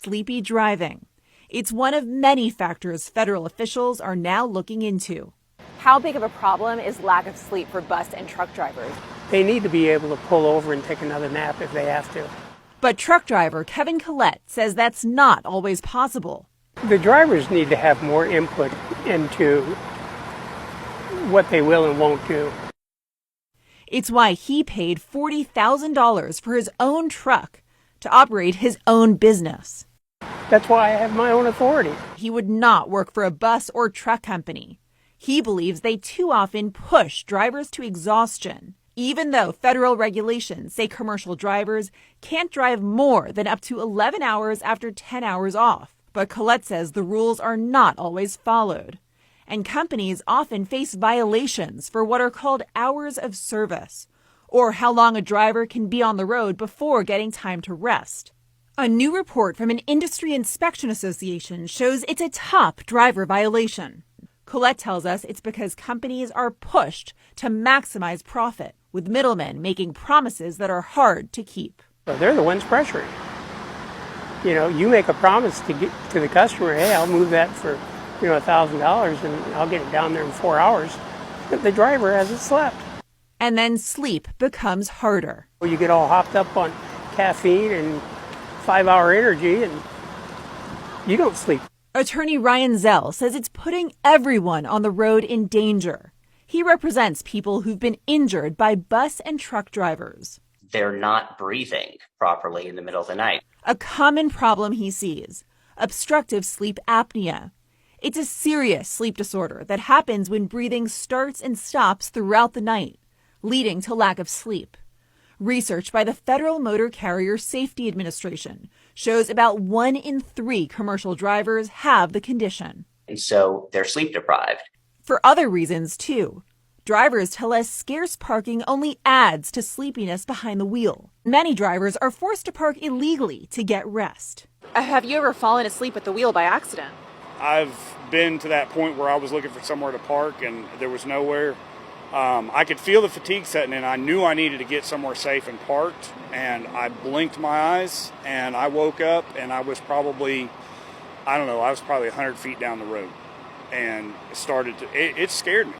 sleepy driving. It's one of many factors federal officials are now looking into. How big of a problem is lack of sleep for bus and truck drivers? They need to be able to pull over and take another nap if they have to. But truck driver Kevin Collette says that's not always possible. The drivers need to have more input into what they will and won't do. It's why he paid $40,000 for his own truck to operate his own business. That's why I have my own authority. He would not work for a bus or truck company. He believes they too often push drivers to exhaustion, even though federal regulations say commercial drivers can't drive more than up to 11 hours after 10 hours off. But Collette says the rules are not always followed, and companies often face violations for what are called hours of service, or how long a driver can be on the road before getting time to rest. A new report from an industry inspection association shows it's a top driver violation. Collette tells us it's because companies are pushed to maximize profit, with middlemen making promises that are hard to keep. So they're the ones pressuring. You know, you make a promise to the customer, hey, I'll move that for, $1,000 and I'll get it down there in 4 hours. But the driver hasn't slept. And then sleep becomes harder. You get all hopped up on caffeine and 5-hour energy and you don't sleep. Attorney Ryan Zell says it's putting everyone on the road in danger. He represents people who've been injured by bus and truck drivers. They're not breathing properly in the middle of the night. A common problem he sees, obstructive sleep apnea. It's a serious sleep disorder that happens when breathing starts and stops throughout the night, leading to lack of sleep. Research by the Federal Motor Carrier Safety Administration shows about 1 in 3 commercial drivers have the condition. And so they're sleep deprived. For other reasons, too. Drivers tell us scarce parking only adds to sleepiness behind the wheel. Many drivers are forced to park illegally to get rest. Have you ever fallen asleep at the wheel by accident? I've been to that point where I was looking for somewhere to park and there was nowhere. I could feel the fatigue setting in. I knew I needed to get somewhere safe and parked, and I blinked my eyes and I woke up and I was probably 100 feet down the road, and it scared me.